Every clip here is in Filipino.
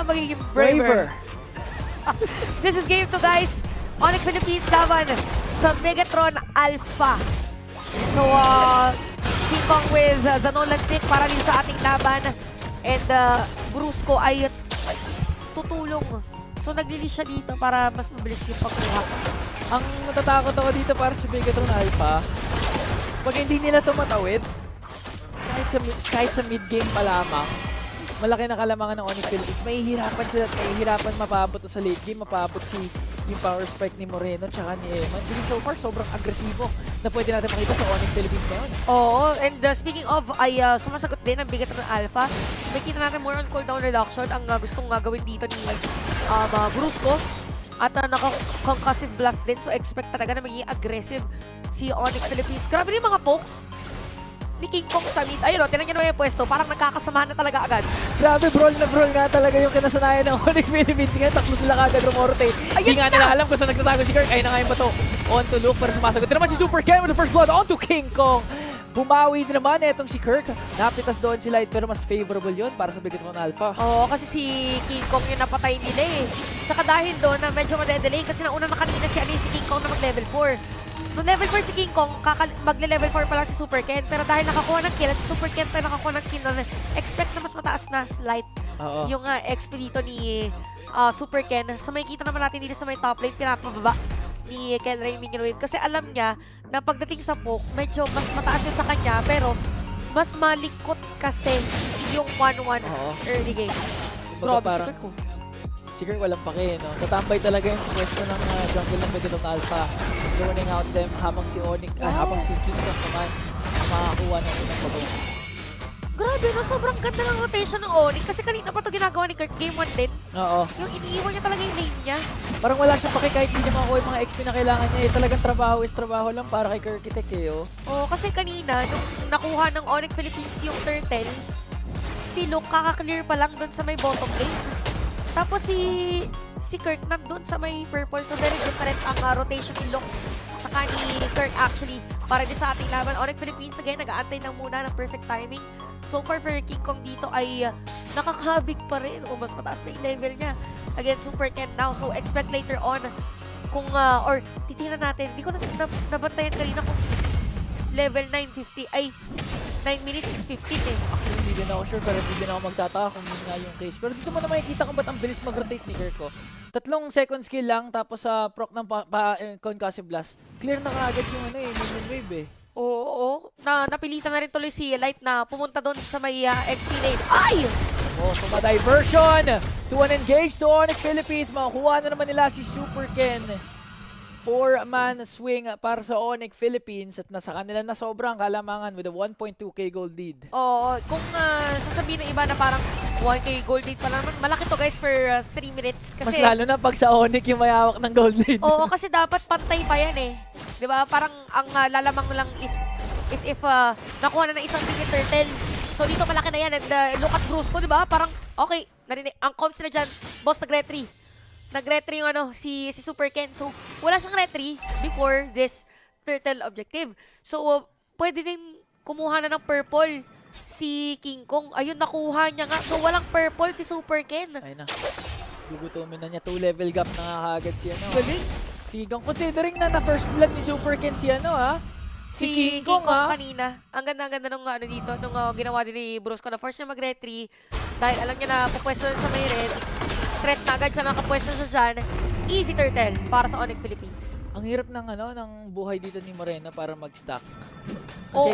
magiging braver. This is game 2, guys. Onyx Philippines laban sa Megatron Alpha. So, King Kong with the Nolan Stick para din sa ating laban. And Brusco ay tutulong. So, nag-release siya dito para mas mabilis yung pagkuha. Ang natatakot ako dito para sa Megatron Alpha, pag hindi nila tumatawid, kahit sa mid-game pa lamang, malaki na kalamangan ng Onyx Philippines. Mahihirapan sila at mahihirapan mapabot sa late game, mapabot yung power spike ni Moreno tsaka ni Eman. Kasi so far, sobrang agresibo na pwede natin makita sa Onyx Philippines ngayon. Oo, and speaking of, ay sumasagot din ang bigat ng Alpha. Makita natin more on cooldown reduction ang gustong gagawin dito ni Brusco. At naka-concussive blast din, so expect talaga na magiging aggressive si Onyx Philippines. Grabe rin mga pokes ni King Kong sa mid. Ayun o, tinagyan naman yung pwesto. Parang nagkakasamahan na talaga agad. Grabe, brawl na brawl nga talaga yung kinasanayan ng Onyx Philippines. Ngayon, takbo sila kagad rumorotate. Hindi nga nila alam kung saan nagtatago si Kirk. Ayun na nga yung bato. On to Luke, pero sumasagot din naman si Super Ken with the first blood on to King Kong. Bumawi din naman itong si Kirk. Napitas doon si Light, pero mas favorable yun para sa Megatron Alpha. Oo, kasi si King Kong yung napatay nila eh. Tsaka dahil doon na medyo madedelay kasi nauna na kanina si King Kong na mag-level 4. Noong level 4 si King Kong, magle-level 4 pa lang si Super Ken. Pero dahil nakakuha ng kill, si Super Ken pa nakakuha ng kill na expect na mas mataas na slight yung XP dito ni Super Ken. So makikita naman natin dito sa may top lane, pinapababa ni Ken Ray Minion Wave. Kasi alam niya na pagdating sa poke, medyo mas mataas yun sa kanya. Pero mas malikot kasi yung 1-1 early game. Grabe si Kirk. Si Kirk walang pake, no? Tatambay talaga yung sa pwesto ng jungle ng Megatron Alpha. Running out them habang si Onyx, habang si King Kong naman makakuha ng unang bago. Grabe, no? Sobrang ganda ng rotation ng Onyx. Kasi kanina pa ito ginagawa ni Kirk. Game 1 din. Oo. Yung iniiwan niya talaga yung lane niya. Parang wala siyang pake kahit hindi niya makuha yung mga XP na kailangan niya. Talagang trabaho is trabaho lang para kay Kirkitek eh, oh. Oo, kasi kanina, nung nakuha ng Onyx Philippines yung turtle, si Luke kakaklear pa lang doon sa may bottom lane. Tapos si Kirk nandun sa may purple. So very different ang rotation ni Luke tsaka ni Kirk actually para din sa ating laban. Onyx Philippines again, nag-aantay lang muna ng perfect timing. So far for King Kong dito ay nakakabig pa rin o mas mataas na yung level niya against Super Ken now. So expect later on kung, or titignan natin, hindi ko nabantayan kanina kung level 950 ay 9 minutes 15 eh. Actually, hindi din ako sure pero hindi din ako magtataka kung yun nga yung case. Pero dito mo na makikita kung ba't ang bilis mag-rotate ni Kirk ko. 3 second skill lang tapos sa proc ng concussive blast. Clear na kaagad yung minion wave eh. Oo. Napilitan na rin tuloy si Light na pumunta doon sa may XP lane. Ay! Oh, diversion to an engage to Onyx Philippines. Makakuha na naman nila si Super Ken. 4-man swing para sa Onyx Philippines at nasa kanila na sobrang kalamangan with a 1.2k gold lead. Oo, kung sasabihin ng iba na parang 1k gold lead pa lang naman, malaki to guys for 3 minutes. Kasi, mas lalo na pag sa Onyx yung may hawak ng gold lead. Oo, kasi dapat pantay pa yan eh. 'Di ba? Parang ang lalamang lang is if nakuha na ng isang big turtle. So dito malaki na yan and look at Brusco, 'di ba? Parang okay, narinig ang comms na diyan, boss nag-retry. Nag-retry yung si Super Ken. So, wala siyang retry before this turtle objective. So, pwede din kumuha na ng purple si King Kong. Ayun, nakuha niya nga. So, walang purple si Super Ken. Ayun na. Gugutumin na niya. 2 level gap na kagad si Galing. Si Kong. Considering na first blood ni Super Ken si Si King Kong kanina. Ang ganda-ganda nung dito, nung ginawa din ni Brusco na first niya mag-retry dahil alam niya na pupwesto sa may red. Threat na agad siya nakapwesto siya dyan. Easy turtle para sa Onyx Philippines. Ang hirap ng ng buhay dito ni Moreno para mag-stack. Kasi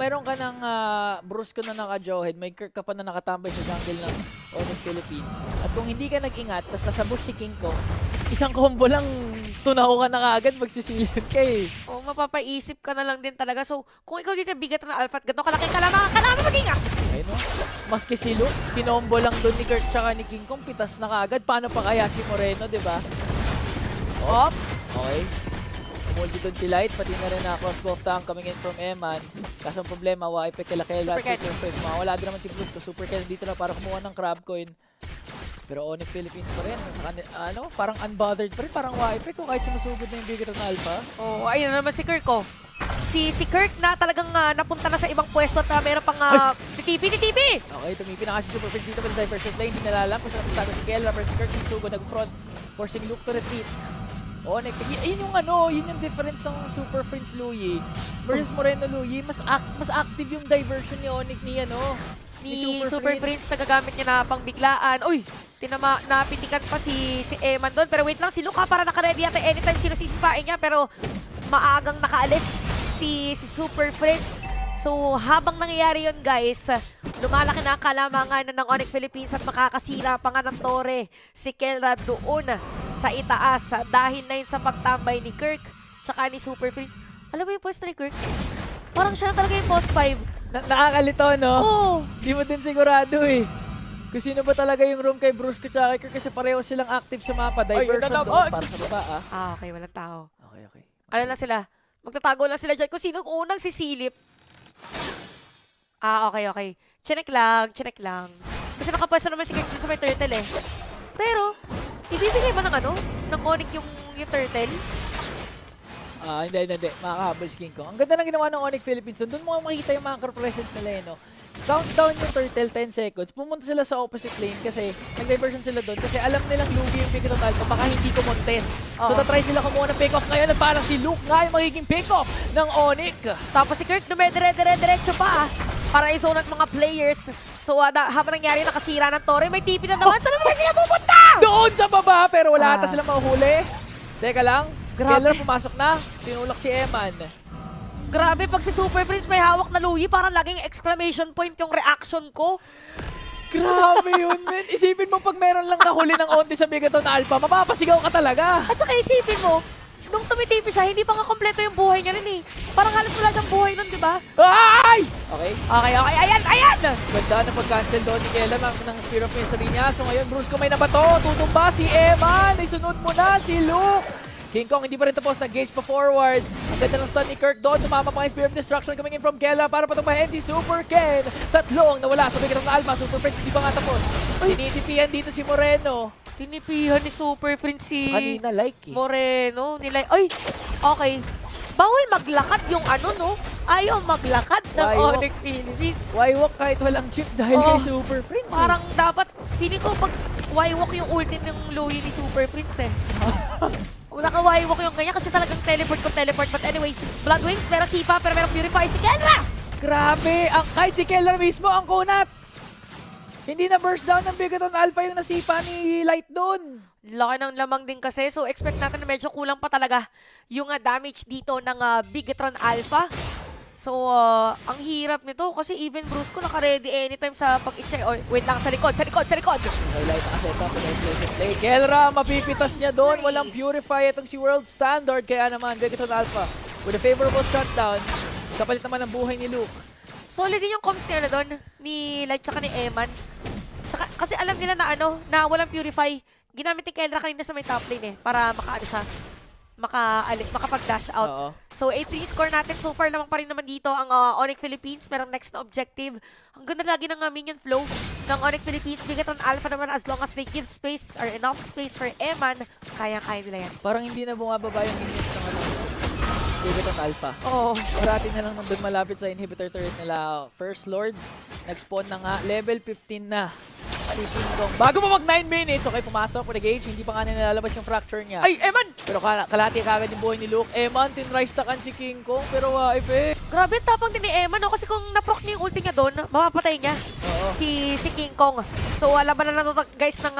meron ka ng Brusco na naka-jawhead, may Kirk ka pa na nakatambay sa jungle ng Onyx Philippines. At kung hindi ka nag-ingat, tas nasa bush si King Kong, isang combo lang tunaw ka na kaagad, magsisilid ka eh. O, mapapaisip ka na lang din talaga. So, kung ikaw dito bigat na alpha at gano'n kalaking kalamangan, kailangan mag-ingat! Ayun no? Maski si Luke, pinombo lang doon ni Kirk tsaka ni King Kong, pitas na kaagad. Paano pa kaya si Moreno, di ba? Op! Okay. Umulti doon si Light, pati na rin na crossbow tank coming in from Eman. Kaso ang problema, Waipek kila Super Ken. Mawala din naman si Brusco. Super Ken dito na para kumuha ng crab coin. Pero Onyx Philippines pa rin. Parang unbothered pa rin. Parang Waipek kung kahit sumusugod na yung Bigatron Alpha. Oh, ayun na naman si Kirk. si Kirk na talagang napunta na sa ibang pwesto at meron pang TTP. Okay, tumipin na kasi Super Prince dito with diversion lane. Hindi nalalam kung saan napunta si Kelra versus si Kirk. Si Tugo nag-front, forcing Luke to retreat. Onyx, yun yung difference ng Super Prince Luyi versus Moreno Luyi. Mas active yung diversion ni Onyx Ni Super Prince nagagamit niya na pangbiglaan. Uy, napitikan pa si Eman doon. Pero wait lang, si Luke para naka-ready yata anytime sino sisipain niya. Pero maagang nakaalis si Super Prince. So, habang nangyayari yun guys, lumalaki na ang kalamangan ng Onyx Philippines at makakasira pa nga ng tore si Kelra doon sa itaas dahil na yun sa pagtambay ni Kirk tsaka ni Super Prince. Alam mo yung pwesto ni Kirk? Parang siya na talaga yung post 5. Nakakalito, no? Oo. Di mo din sigurado eh. Kung sino ba talaga yung room kay Brusco tsaka kay Kirk kasi pareho silang active sa mapa. Diversion doon para sa baba Okay, walang tao. Okay. Ano lang sila? Magtatago lang sila dyan kung sino unang sisilip. Okay. Chinek lang. Kasi nakapwesto naman si Kirk sa may turtle eh. Pero, ibibigay ba ng Onyx yung turtle? Hindi. Makakahabol si King Kong. Ang ganda ng ginawa ng Onyx Philippines doon. Doon mo makikita yung macro presence nila eh, no? Countdown yung turtle, 10 seconds. Pumunta sila sa opposite lane kasi nag-diversion sila doon kasi alam nilang lugi yung pick of Alpha baka hindi ko contest. So, tatry sila kumuha ng pick-off ngayon at parang si Luke nga yung magiging pick-off ng Onyx. Tapos si Kirk dumedire-diretso pa para isunat mga players. So, habang nangyari nakasira ng Torre, may TP na naman. Saan naman sila pupunta? Doon sa baba pero wala ata silang mahuhuli. Teka lang. Grabe. Keller pumasok na. Tinulak si Eman. Grabe, pag si Super Prince may hawak na Luyi, parang laging exclamation point yung reaction ko. Grabe yun, men. Isipin mo pag meron lang nahuli ng onti sa Bigaton Alpha, mapapasigaw ka talaga. At saka isipin mo, nung tumitipi siya, hindi pa nga kompleto yung buhay niya rin eh. Parang halos wala siyang buhay nun, di ba? Ay! Okay. Okay. Ayan! Ganda na pag-cancel doon ni Keller ng Spear of Mist sa linya. So ngayon, Brusco may nabato. Tutumba si Eman. Isunod mo na si Luke. King Kong hindi pa rin tapos, nag-gauge pa forward. Ang ganda ng stun ni Kirk doon. Sumama pa ang Spear of Destruction coming in from Kella para patumbahin si Super Ken. Tatlong nawala sa Bigaton Alpha. Super Prince hindi pa nga tapos. Tinitipian dito si Moreno. Tinipihan ni Super Prince si Kanina Moreno. Ay, okay. Bawal maglakad yung Ayaw maglakad ng Why Onyx Philippines. Why walk kahit walang chip dahil kay Super Prince? Parang dapat, feeling ko pag why-walk yung ulti ng Luyi ni Super Prince eh. Wala ka why-walk yung ganyan kasi talagang teleport. But anyway, Blood Wings, meron sipa, pero meron Purify si Kenra! Grabe! Kahit si Keller mismo ang kunat! Hindi na burst down ng Bigaton Alpha yung nasipa ni Light doon. Laki ng lamang din kasi, so expect natin na medyo kulang pa talaga yung damage dito ng Bigatron Alpha. So, ang hirap nito kasi even Brusco naka-ready anytime sa pag-i-check. Oh, wait lang, sa likod! Highlight na kasi ito. Play. Kelra, mapipitas niya doon. Walang Purify itong si World Standard. Kaya naman, Bigaton Alpha with a favorable shutdown. Kapalit naman ang buhay ni Luke. Solid din yung comms nila doon, ni Light tsaka ni Eman. Tsaka, kasi alam nila na na walang Purify. Ginamit ni Kendra kanina sa may top lane para makapag-dash out. Oo. So, 8-3 score natin. So far lamang pa rin naman dito ang Onyx Philippines. Merong next na objective. Ang ganda lagi ng minion flow ng Onyx Philippines. Bigaton Alpha naman as long as they give space or enough space for Eman, kaya-kaya nila yan. Parang hindi na bumababa yung minions ng Bigaton Alpha. Oo. Parati na lang nandun malapit sa inhibitor turret nila. First Lord, nag-spawn na nga. Level 15 na. Si King Kong. Bago mo mag 9 minutes, okay, pumasok for the gauge. Hindi pa nga nilalabas yung fracture niya. Ay, Eman! Pero kalati kagad yung buhay ni Luke. Eman, tinrise takan si King Kong. Pero effect. Grabe, tapang din ni Eman, no? Kasi kung naproc niya yung ulti niya doon, mamapatay niya Oo. si King Kong. So, laban na lang guys ng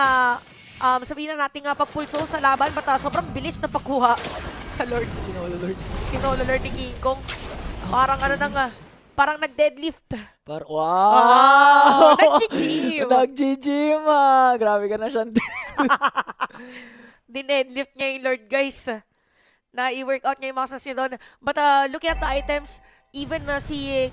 sabihin na natin pagpulso sa laban. But sobrang bilis na pagkuha sa Lord. Sinolo Lord ni King Kong. Parang parang nag-deadlift. Wow! Nag-gym! Nag-gym Grabe ka na siya. Dinedlift niya yung Lord, guys. Na i-workout niya yung muscles niya doon. But looking at the items, even si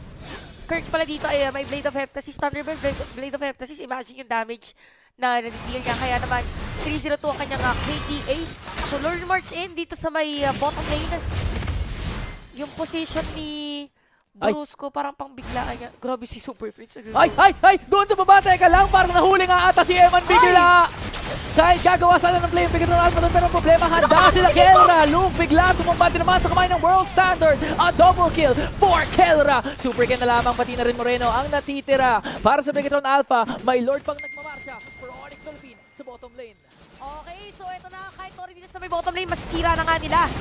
Kirk pala dito ay may Blade of Heptasis, Thunderbird Blade of Heptasis. Imagine yung damage na nag-deal niya. Kaya naman, 3-0 to ang kanyang KDA. So, Lord March in dito sa may bottom lane. Yung position ni Brusco, parang pangbiglaan niya. Grabe si Super Prince. Ay! Doon sa baba, teka lang. Parang nahuli nga ata si Eman bigla. Kahit gagawa sana ng play yung Bigatron Alpha doon, pero ang problema, handa sila Kelra. Luke bigla tumumpa din naman sa kamay ng World Standard. A double kill for Kelra. Super kill na lamang, pati na rin Moreno ang natitira. Para sa Bigatron Alpha, may Lord pang nagmamarsya for Onyx Philippines sa bottom lane. Okay, so ito na, kahit Tori dito sa may bottom lane, masisira na nga nila.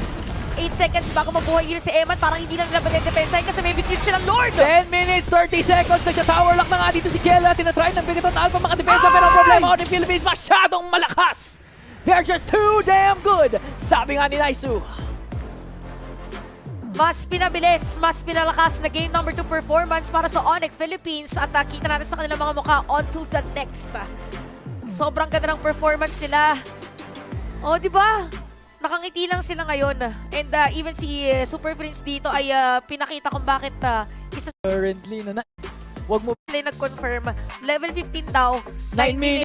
8 seconds bago mabuhay yun si Eman, parang hindi lang nila magdedepensa kasi may victory silang Lord! 10 minutes, 30 seconds, nagsa-tower lock na nga dito si Kelra. Tinatry ng Bigatron Alpha makadepensa, pero ang problema Onyx Philippines masyadong malakas. They're just too damn good, sabi nga ni Naisu. Mas pinabilis, mas pinalakas na game number 2 performance para sa Onyx Philippines at kita natin sa kanilang mga mukha on to the next. Sobrang ganda ng performance nila. Oh, di ba? Nakangiti lang sila ngayon. And even si Super Prince dito ay pinakita kung bakit isa Currently, wag mo sila nag-confirm. Level 15 daw. 9 minutes.